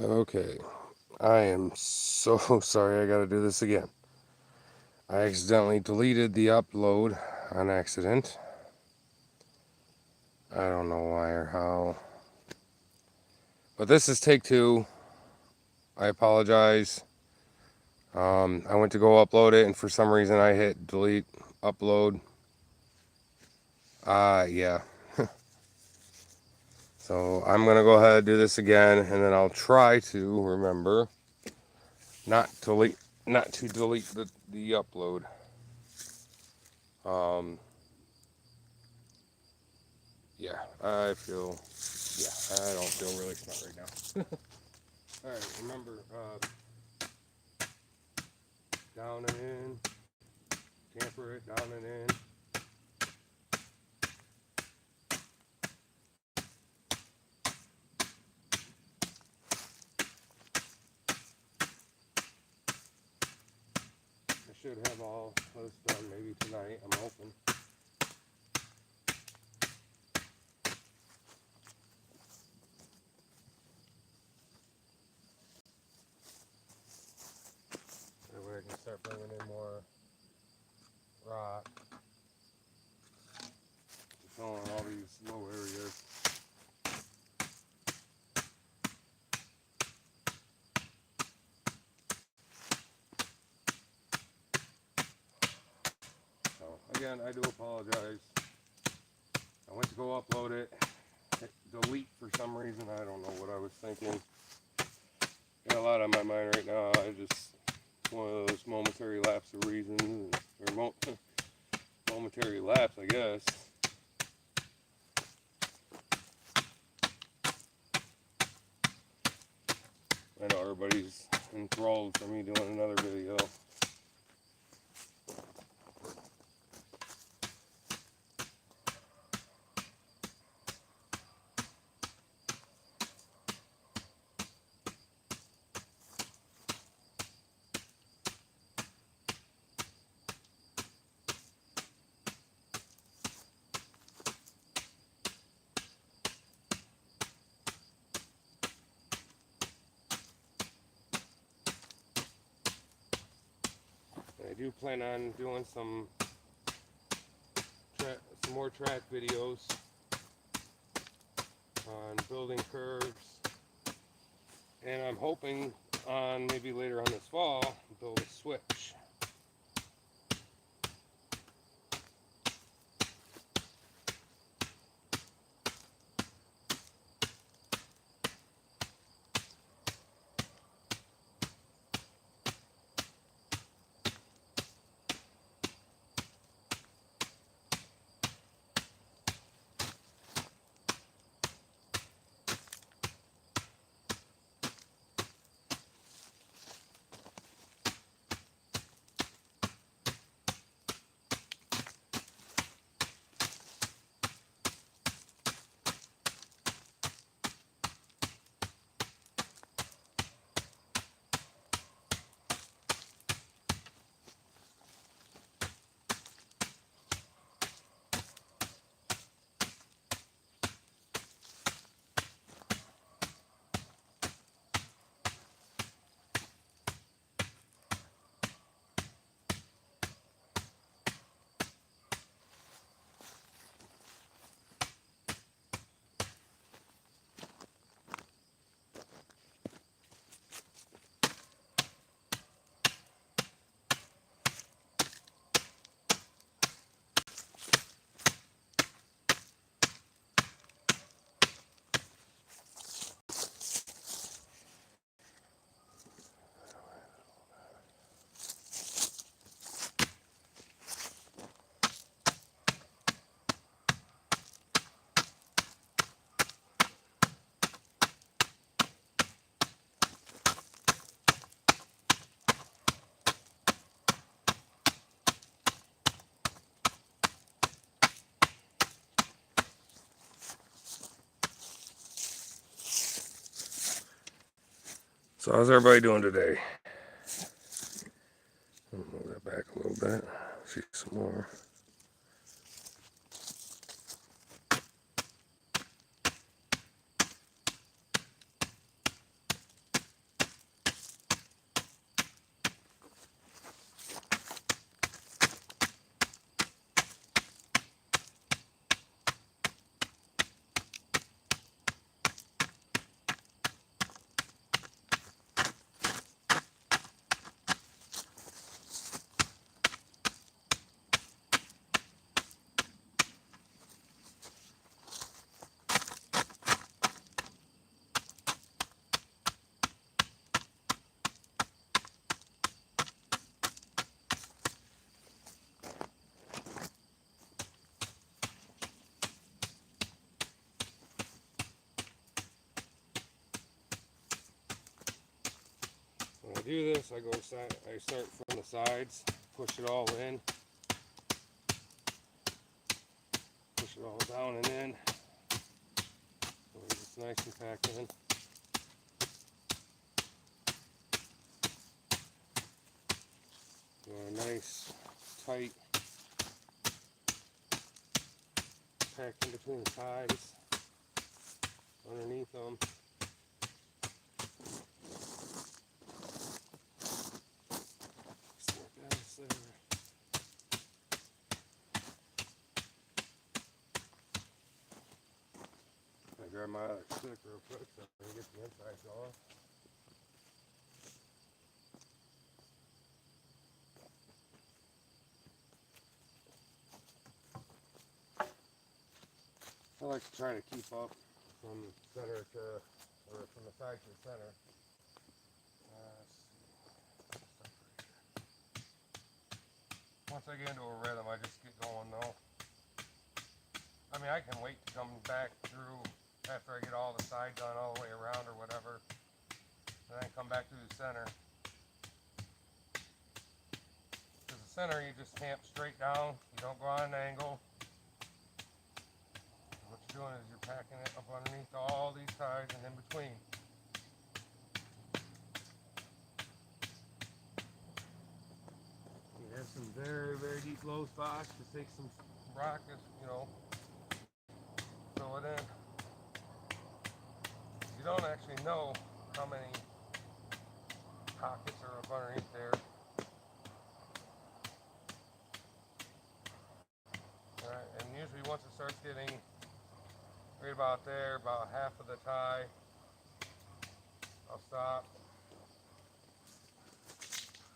Okay, I am so sorry I gotta do this again. I accidentally deleted the upload on accident. I don't know why or how. But this is take two. I apologize. I went to go upload it and for some reason I hit delete upload. Yeah. So I'm gonna go ahead and do this again and then I'll try to remember not to delete the upload. Um, yeah, I don't feel really smart right now. Alright, remember, down and in, tamper it, down and in. I should have all this done maybe tonight, I'm hoping. That way I can start bringing in more rock. Filling all these low areas. So again, I do apologize. I went to go upload it, hit delete for some reason. I don't know what I was thinking. Got a lot on my mind right now. It's one of those momentary lapse of reason, or momentary lapse, I guess. I know everybody's enthralled for me doing another video. I do plan on doing some more track videos on building curves, and I'm hoping on maybe later on this fall build a switch. So how's everybody doing today? I'll move that back a little bit. See some more. do this, I start from the sides, push it all in, push it all down and in, so it's nice and packed in. A nice tight packed in between the sides, underneath them. I grab my other stick real quick so I can get the insides off. I like to try to keep up from center to, or from the side to the center. Once I get into a rhythm, I just get going though. I mean, I can wait to come back through after I get all the side done all the way around or whatever. Then I come back through the center. Because the center, you just tamp straight down. You don't go on an angle. What you're doing is you're packing it up underneath all these ties and in between. You have some very, very deep low spots. Just take some rock, you know, fill it in. You don't actually know how many pockets are up underneath there. Alright, and usually once it starts getting right about there, about half of the tie, I'll stop,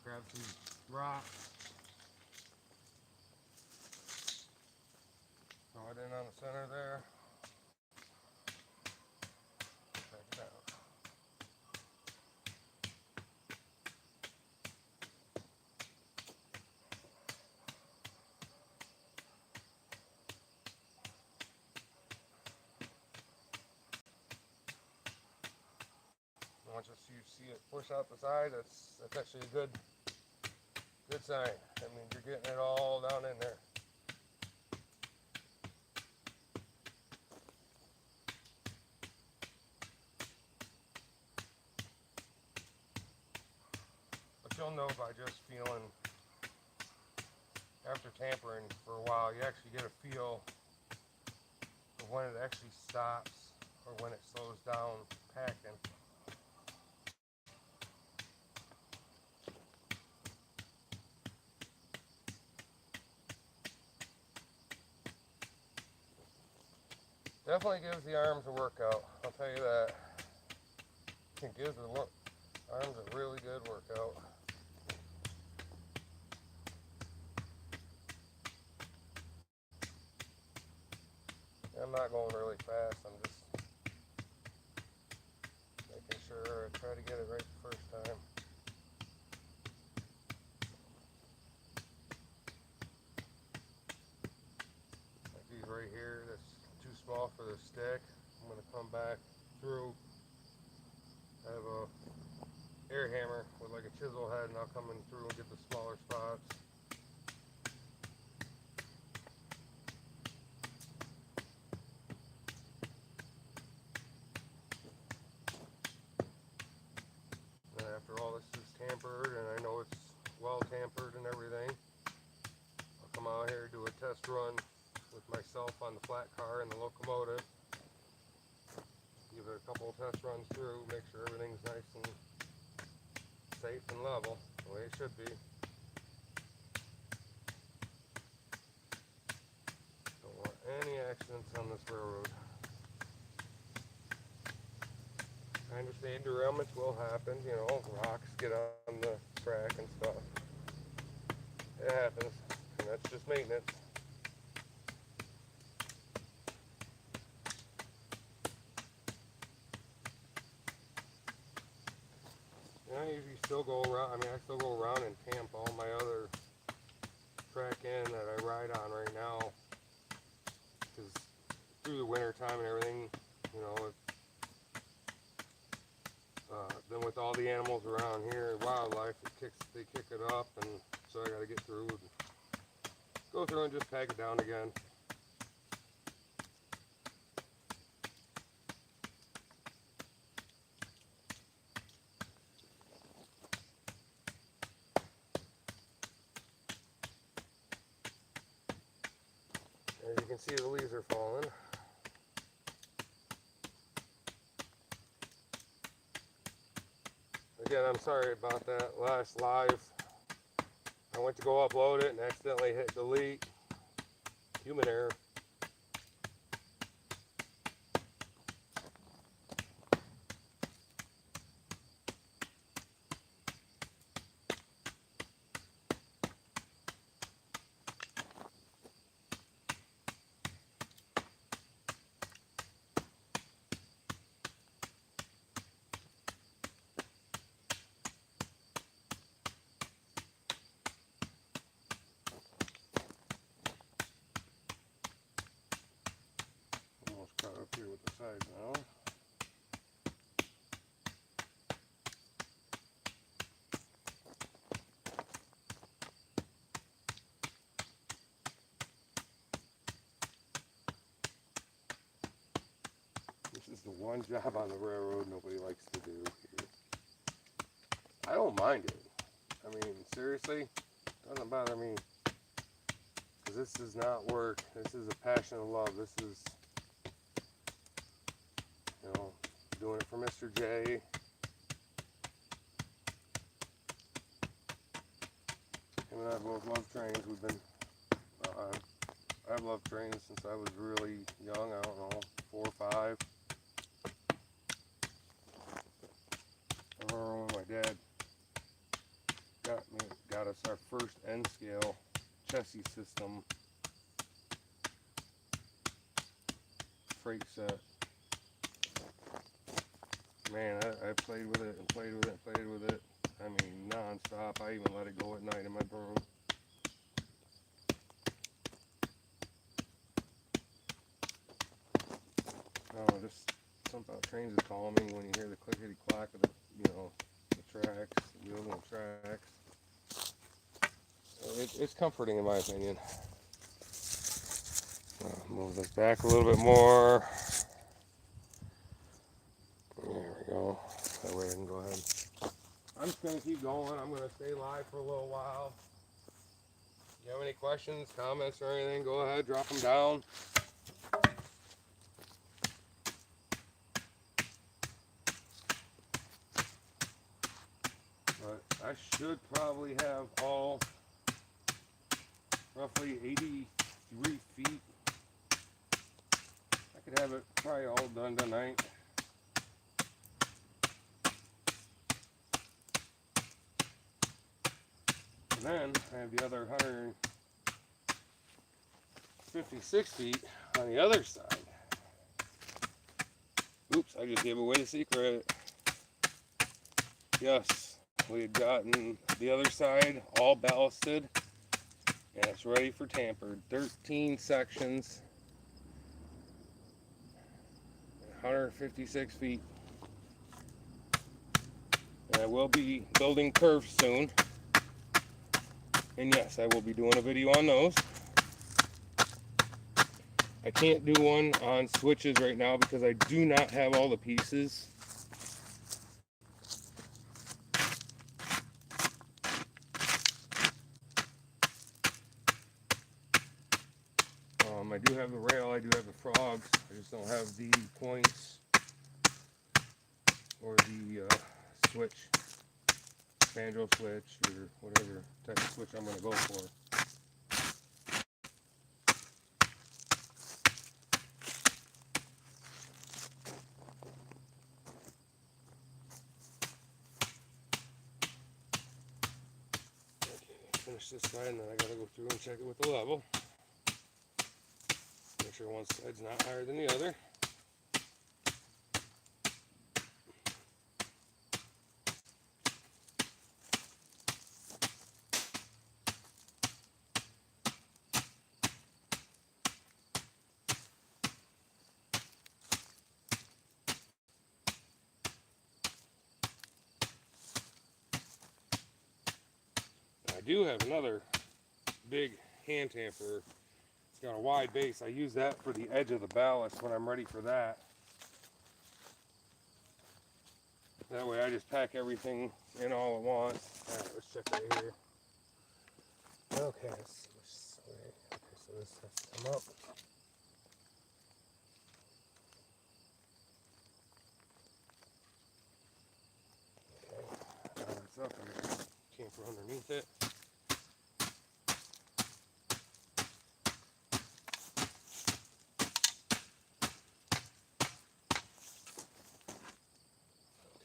grab some rock, throw it in on the center there, back it down. Once you see it push out the side, that's actually a good sign. I mean, you're getting it all down in there. But you'll know by just feeling, after tampering for a while, you actually get a feel of when it actually stops or when it slows down packing. Definitely gives the arms a workout, I'll tell you that. It gives the arms a really good workout. I'm not going really fast, I'm just making sure I try to get it right the first time. Like these right here, that's too small for the stick. I'm going to come back through. I have a air hammer with like a chisel head, and I'll come in through and get the smaller spots. And after all this is tampered and I know it's well tampered and everything, I'll come out here, do a test run with myself on the flat car and the locomotive. Give it a couple of test runs through, make sure everything's nice and safe and level, the way it should be. Don't want any accidents on this railroad. I understand derailments will happen, you know, rocks get on the track and stuff. It happens, and that's just maintenance. I usually still go around, I still go around and tamp all my other track in that I ride on right now. Because through the winter time and everything, you know, then with all the animals around here, wildlife, they kick it up, and so I got to get through and go through and just pack it down again. As you can see, the leaves are falling. Again, I'm sorry about that last live. I went to go upload it and accidentally hit delete. Human error. Caught up here with the sides now. This is the one job on the railroad nobody likes to do here. I don't mind it. I mean, seriously, it doesn't bother me. Because this is not work. This is a passion of love. This is, you know, doing it for Mr. J. Him and I both love trains. We've been, I've loved trains since I was really young. I don't know, 4 or 5. I remember when my dad got us our first N-scale chassis system freight set. Man, I played with it and played with it and played with it. I mean, non-stop. I even let it go at night in my room. I don't know, just something about trains is calming when you hear the clickety-clack of the, you know, the tracks, the wheels on the tracks. It's comforting in my opinion. Move this back a little bit more. There we go. That way I can go ahead. I'm just going to keep going. I'm going to stay live for a little while. If you have any questions, comments, or anything, go ahead, drop them down. But I should probably have all roughly 83 feet. I could have it probably all done tonight. And then I have the other 156 feet on the other side. Oops, I just gave away the secret. Yes, we had gotten the other side all ballasted. And it's ready for tampered. 13 sections. 156 feet. And I will be building curves soon. And yes, I will be doing a video on those. I can't do one on switches right now because I do not have all the pieces. I do have the rail, I do have the frogs, I just don't have the points or the switch, banjo switch, or whatever type of switch I'm going to go for. Okay, finish this side and then I got to go through and check it with the level. Make sure one side's not higher than the other. do have another big hand tamper. It's got a wide base. I use that for the edge of the ballast when I'm ready for that. That way I just pack everything in all at once. Alright, let's check right here. Okay, let's see which way. Okay, so this has to come up. Okay, now it's up and camper underneath it.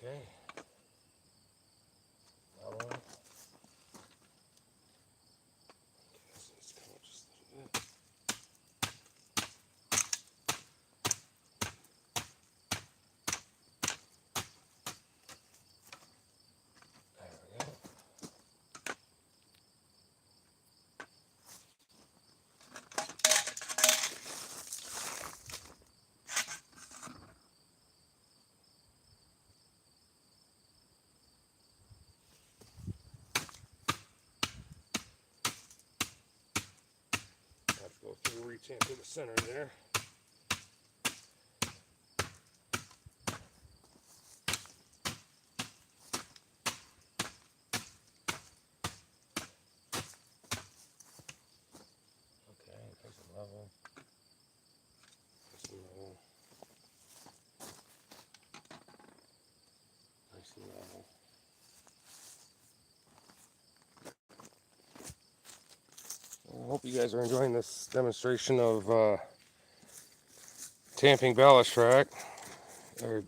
Okay. That one. Okay, this needs to come up just a little bit. There we go. Let's go through, reach into the center there. Okay, nice and level. Nice and level. Nice and level. I hope you guys are enjoying this demonstration of tamping ballast rock, or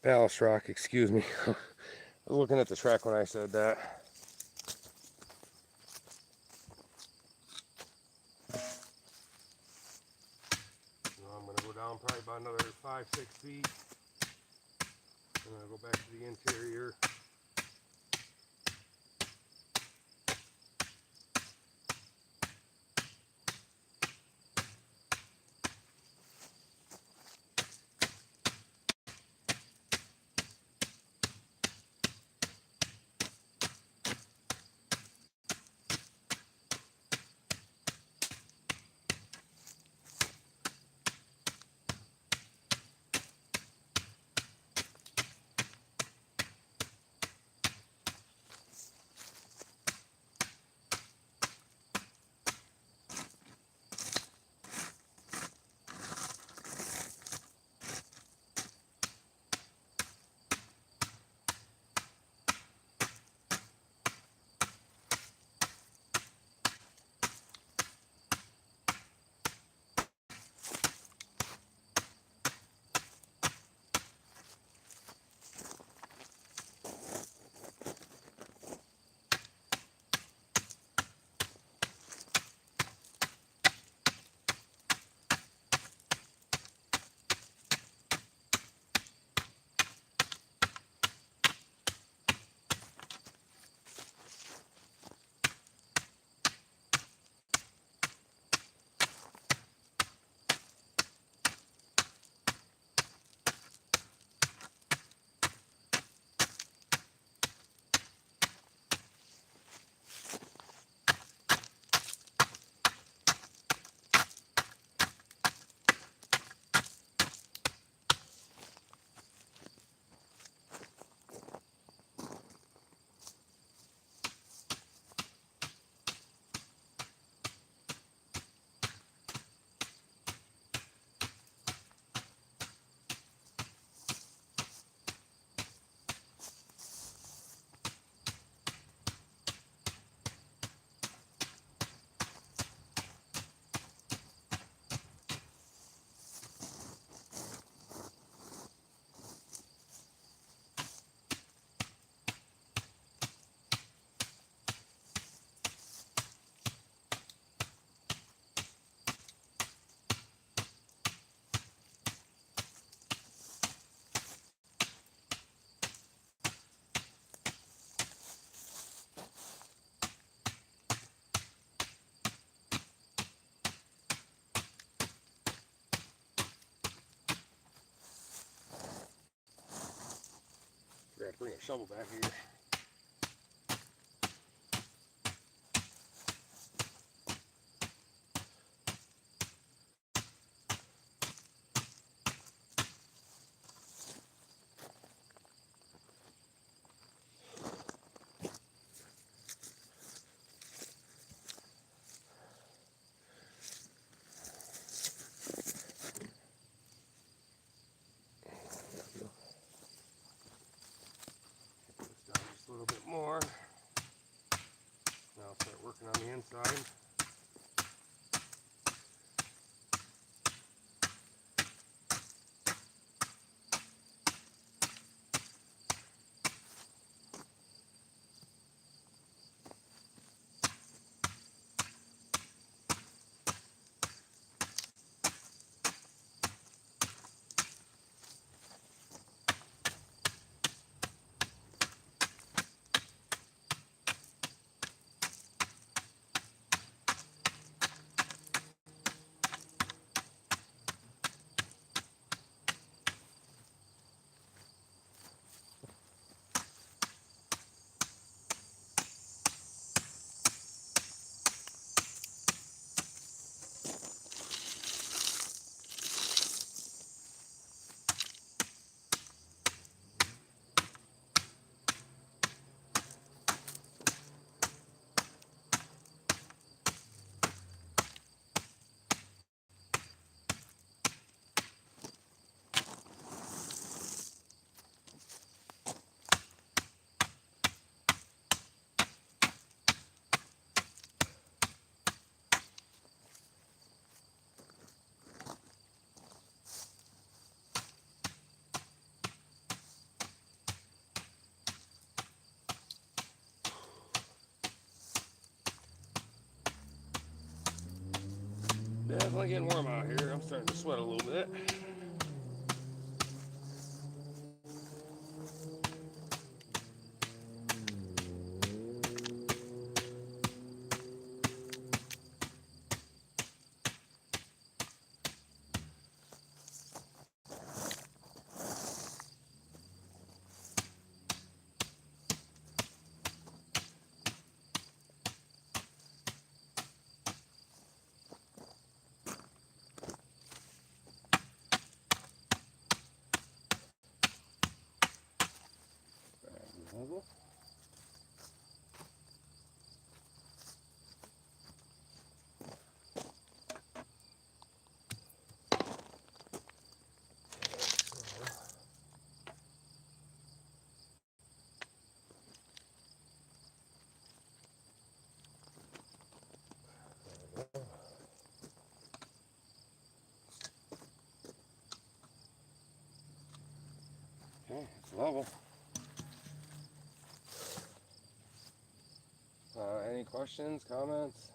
ballast rock, excuse me. I was looking at the track when I said that. Now I'm going to go down probably about another 5-6 feet. And then I'll go back to the interior. Forgot to bring a shovel back here. inside. Definitely getting warm out here. I'm starting to sweat a little bit. Level. Okay, it's level. Any questions, comments?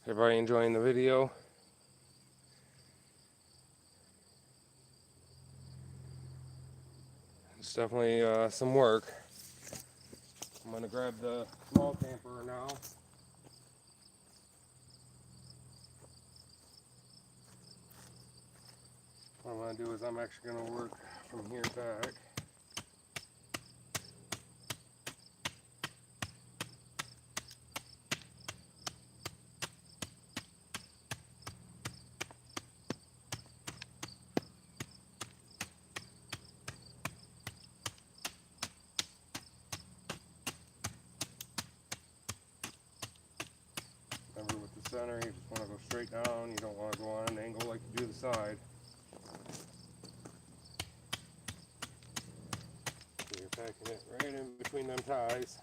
Everybody enjoying the video? It's definitely some work. I'm going to grab the small tamper now. What I'm going to do is I'm actually going to work from here back. Remember with the center, you just want to go straight down. You don't want to go on an angle like you do the side. So you're packing it right in between them ties.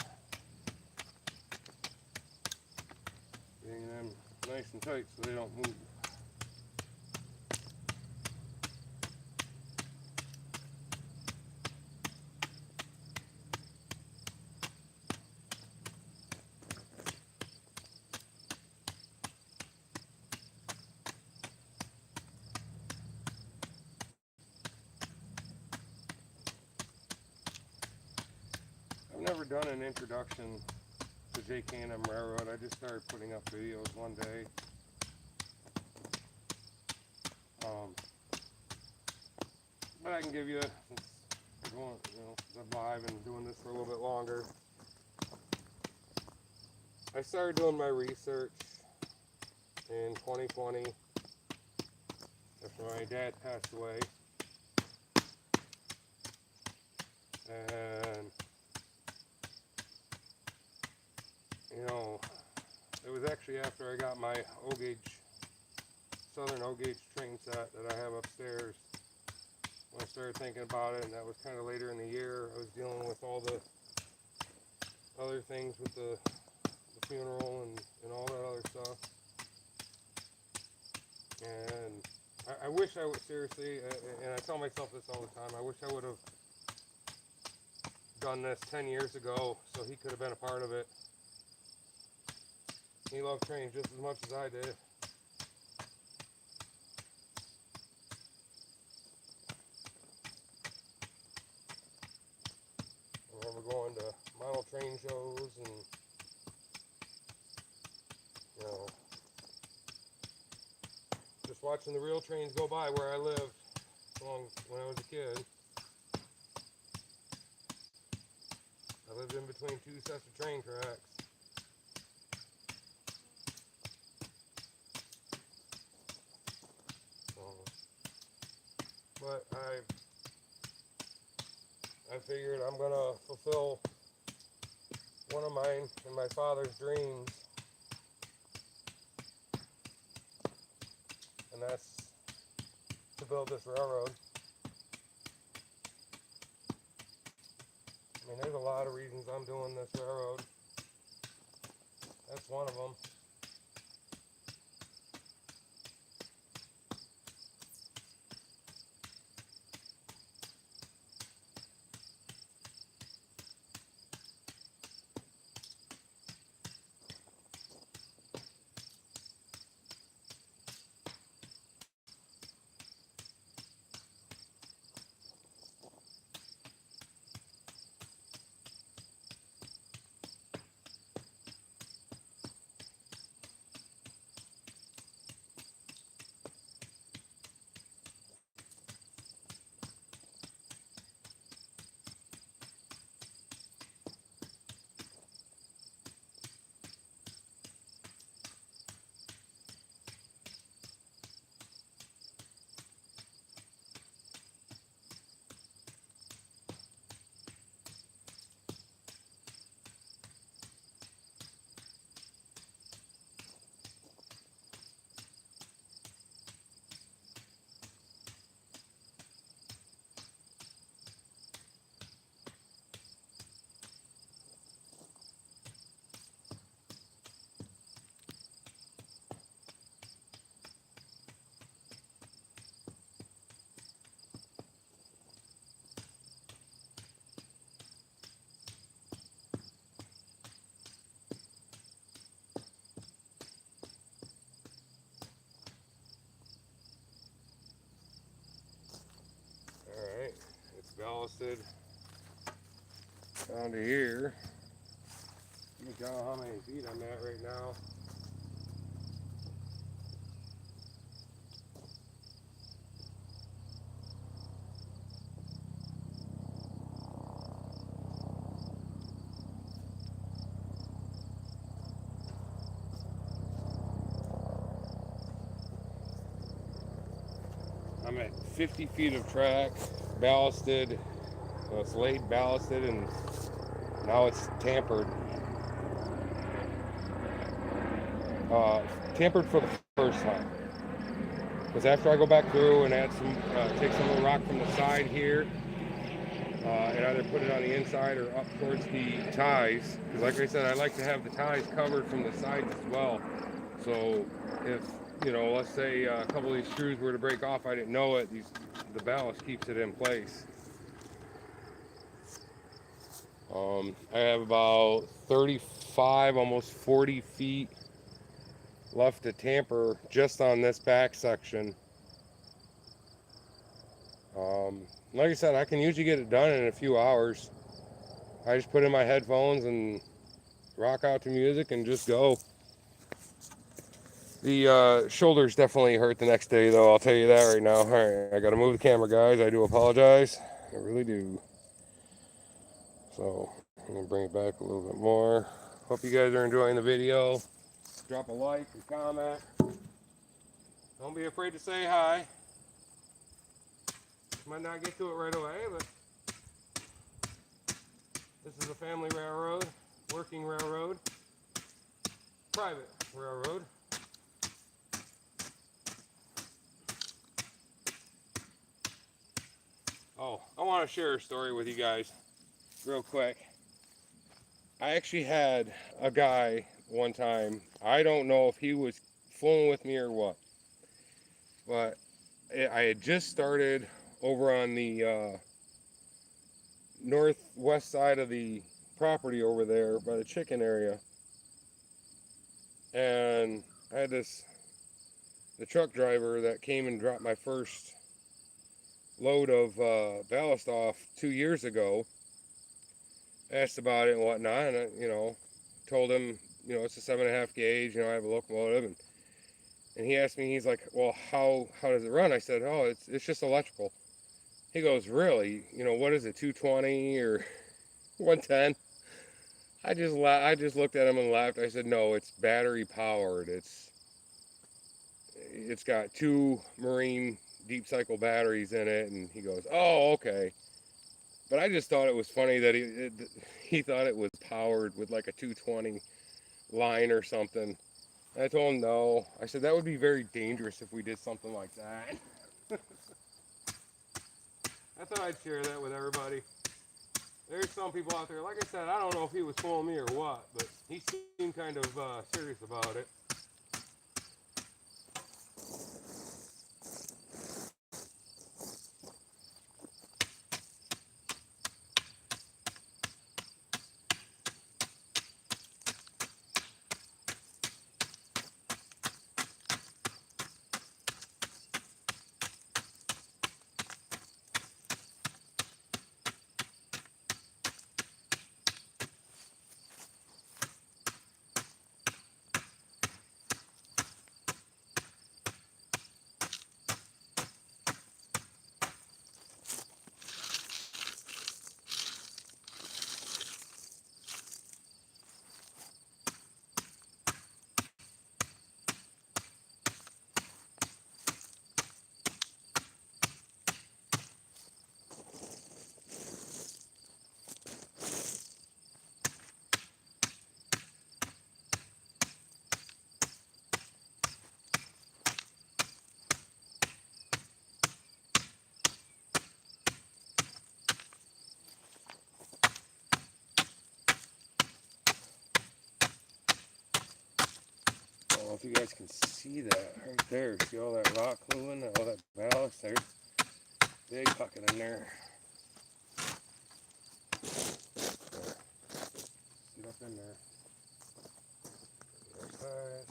Getting them nice and tight so they don't move. I've never done an introduction to JK&M Railroad. I just started putting up videos one day. But I can give you, since I'm live and doing this for a little bit longer. I started doing my research in 2020. after my dad passed away. And, you know, it was actually after I got my O-gauge, Southern O-gauge train set that I have upstairs, when I started thinking about it, and that was kind of later in the year. I was dealing with all the other things with the funeral and all that other stuff. And I wish I would, seriously, and I tell myself this all the time, I wish I would have done this 10 years ago so he could have been a part of it. He loved trains just as much as I did. I remember going to model train shows and, you know, just watching the real trains go by where I lived when I was a kid. I lived in between two sets of train tracks. But I figured I'm gonna fulfill one of mine and my father's dreams, and that's to build this railroad. I mean, there's a lot of reasons I'm doing this railroad. That's one of them. Alright, it's ballasted down to here. Let me count how many feet I'm at right now. I'm at 50 feet of track, ballasted. So it's laid, ballasted, and now it's tampered. Tampered for the first time. Because after I go back through and add some, take some of the rock from the side here, and either put it on the inside or up towards the ties. Because like I said, I like to have the ties covered from the sides as well. So if, you know, let's say a couple of these screws were to break off, I didn't know it, the ballast keeps it in place. I have about 35, almost 40 feet left to tamper just on this back section. Like I said, I can usually get it done in a few hours. I just put in my headphones and rock out to music and just go. The shoulders definitely hurt the next day, though, I'll tell you that right now. All right, I gotta move the camera, guys. I do apologize. I really do. So I'm gonna bring it back a little bit more. Hope you guys are enjoying the video. Drop a like and comment. Don't be afraid to say hi. Might not get to it right away, but this is a family railroad, working railroad, private railroad. Oh, I want to share a story with you guys real quick. I actually had a guy one time, I don't know if he was fooling with me or what, but I had just started over on the northwest side of the property over there by the chicken area, and I had the truck driver that came and dropped my first load of ballast off 2 years ago. Asked about it and whatnot, and I, told him, it's a 7.5 gauge, I have a locomotive, and he asked me, he's like, well, how does it run? I said, oh, it's just electrical. He goes, really? What is it, 220 or 110? I just looked at him and laughed. I said, no, it's battery powered. It's got 2 marine deep cycle batteries in it. And he goes, oh, okay. But I just thought it was funny that he thought it was powered with like a 220 line or something. And I told him no. I said that would be very dangerous if we did something like that. I thought I'd share that with everybody. There's some people out there, like I said, I don't know if he was fooling me or what, but he seemed kind of serious about it. I don't know if you guys can see that right there. See all that rock moving, all that ballast? There's a big bucket in there. Get up in there. The other side.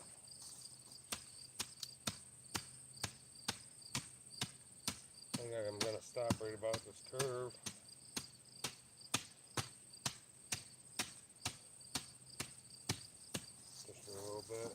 I think I'm going to stop right about this curve. Just a little bit.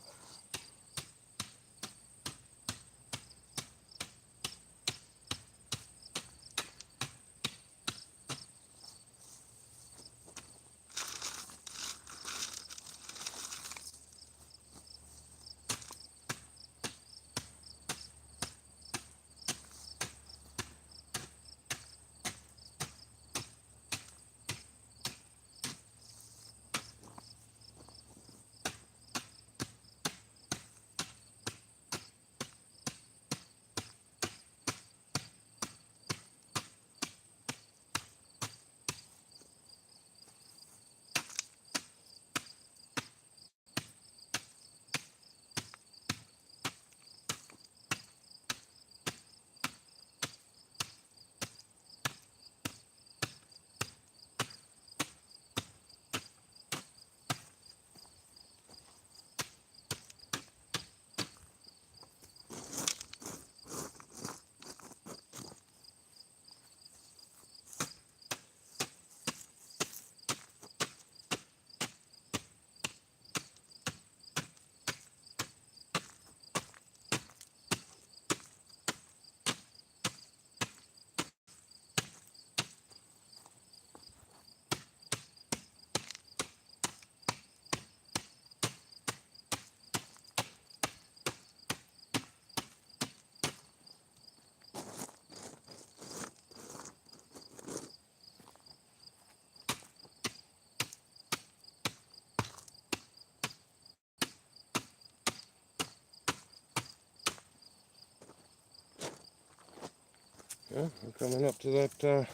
Yeah, we're coming up to that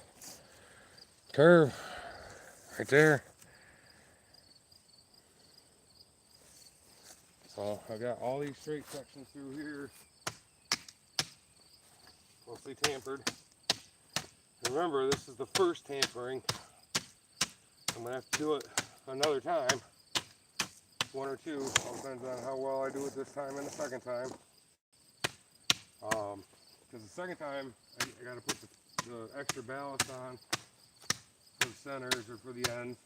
curve right there. So I got all these straight sections through here, mostly tampered. Remember, this is the first tampering. I'm gonna have to do it another time, one or two. All depends on how well I do it this time and the second time. Because the second time I gotta put the extra ballast on for the centers or for the ends.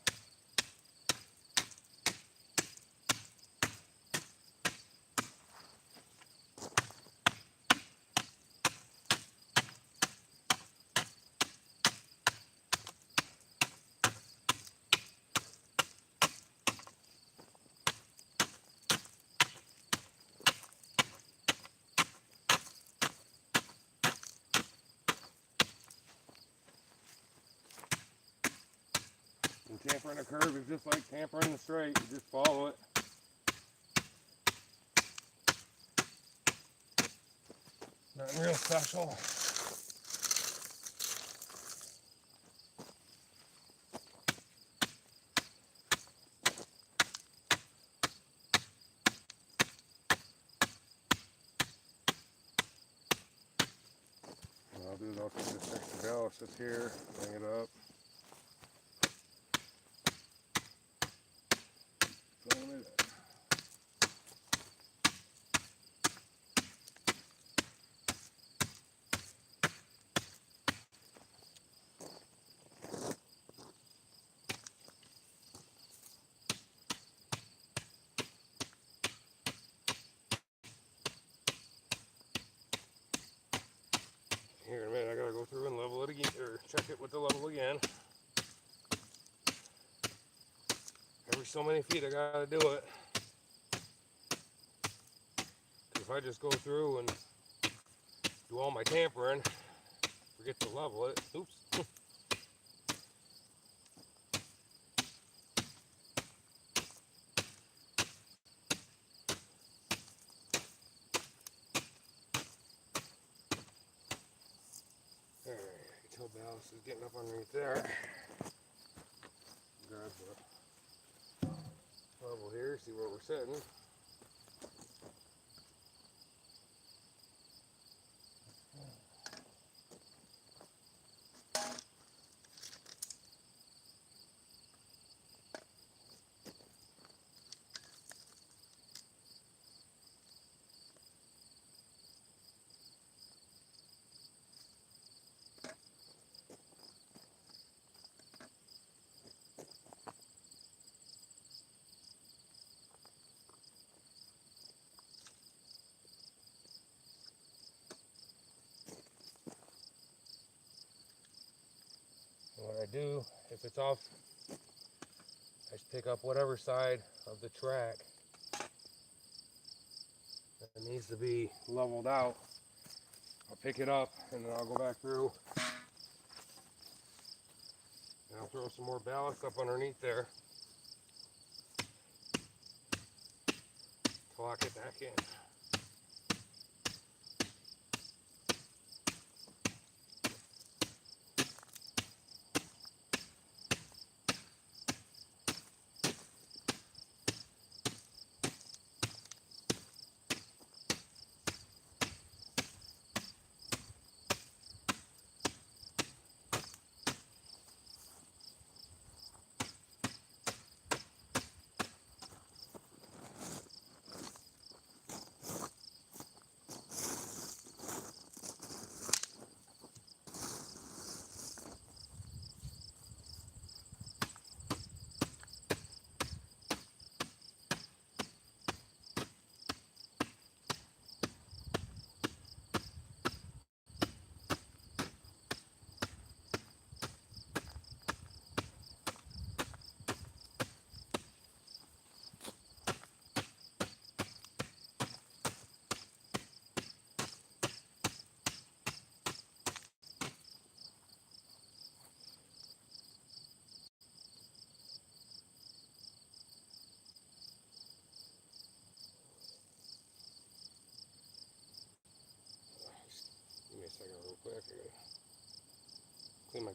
And tampering a curve is just like tampering the straight. You just follow it. Nothing real special. What I'll do is I'll take this extra ballast that's here, bring it up. Here in a minute, I gotta go through and level it again, or check it with the level again. Every so many feet I gotta do it. If I just go through and do all my tampering, forget to level it, oops. Alright, I can tell ballast is getting up underneath there. Grab the level here, see where we're sitting. What I do, if it's off, I just pick up whatever side of the track that needs to be leveled out. I'll pick it up and then I'll go back through and I'll throw some more ballast up underneath there to lock it back in.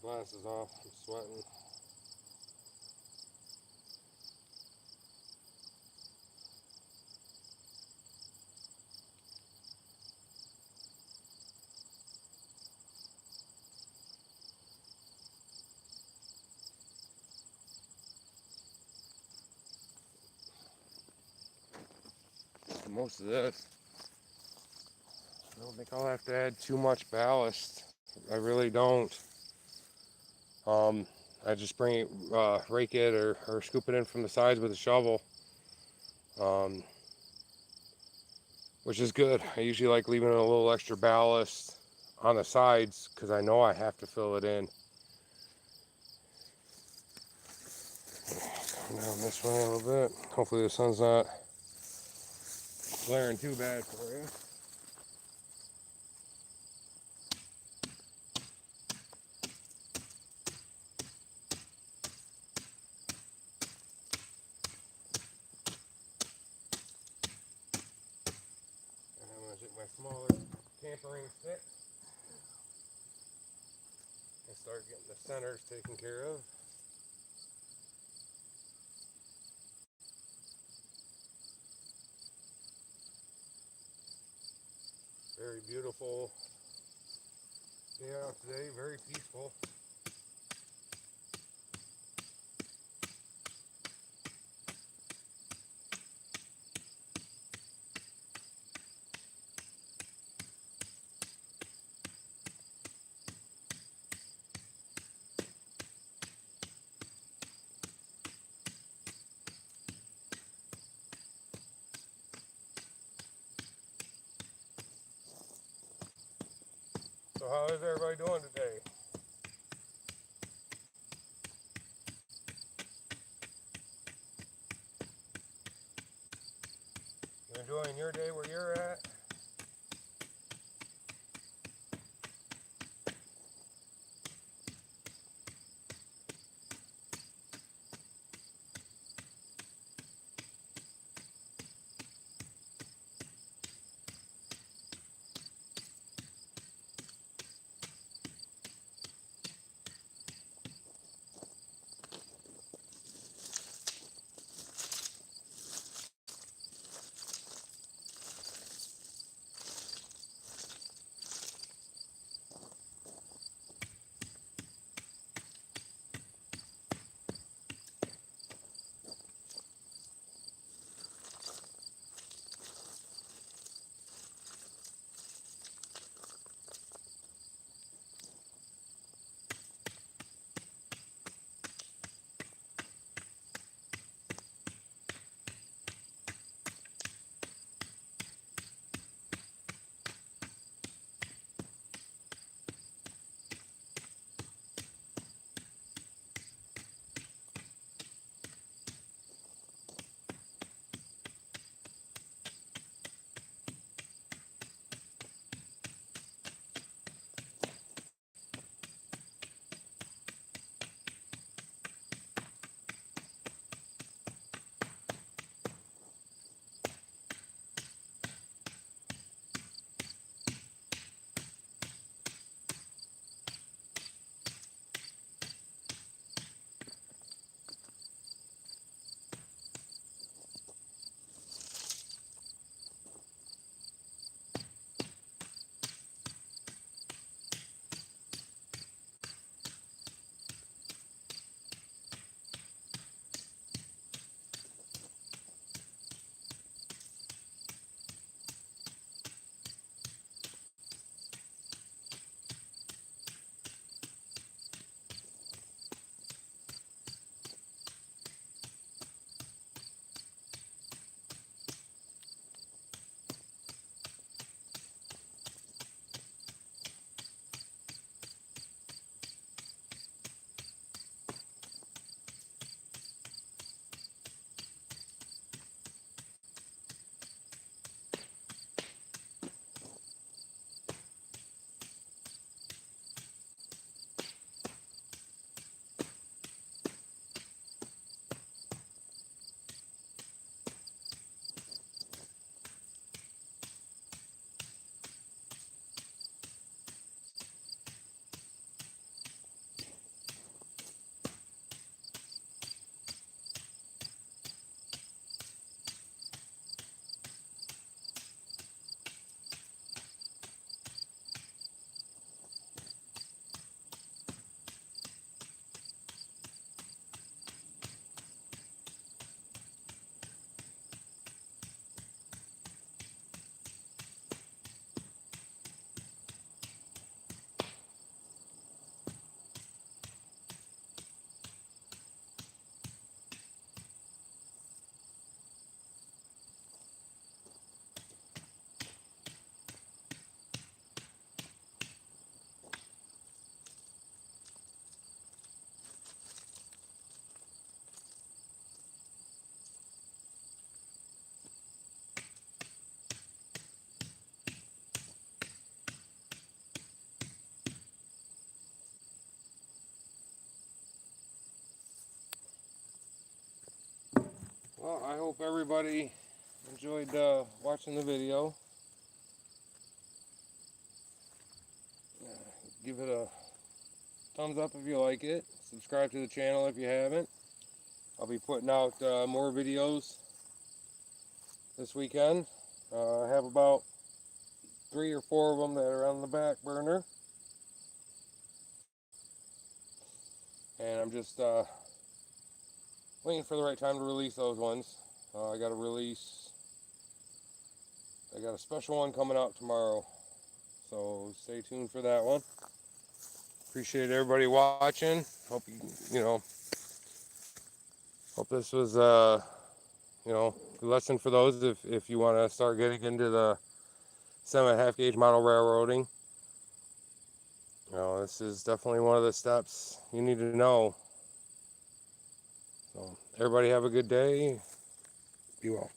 glasses off. I'm sweating. Most of this. I don't think I'll have to add too much ballast. I really don't. I just bring it, rake it or scoop it in from the sides with a shovel, which is good. I usually like leaving a little extra ballast on the sides because I know I have to fill it in. Come down this way a little bit. Hopefully the sun's not glaring too bad for you. And I'm going to take my smaller tampering stick and start getting the centers taken care of. Very beautiful day out today, very peaceful. So how is everybody doing today? You enjoying your day where you're at? Well, I hope everybody enjoyed watching the video. Give it a thumbs up if you like it. Subscribe to the channel if you haven't. I'll be putting out more videos this weekend. I have about 3 or 4 of them that are on the back burner. And I'm just waiting for the right time to release those ones. I got a special one coming out tomorrow. So stay tuned for that one. Appreciate everybody watching. Hope hope this was a lesson for those if you want to start getting into the semi half gauge model railroading. This is definitely one of the steps you need to know. So everybody have a good day. Be well.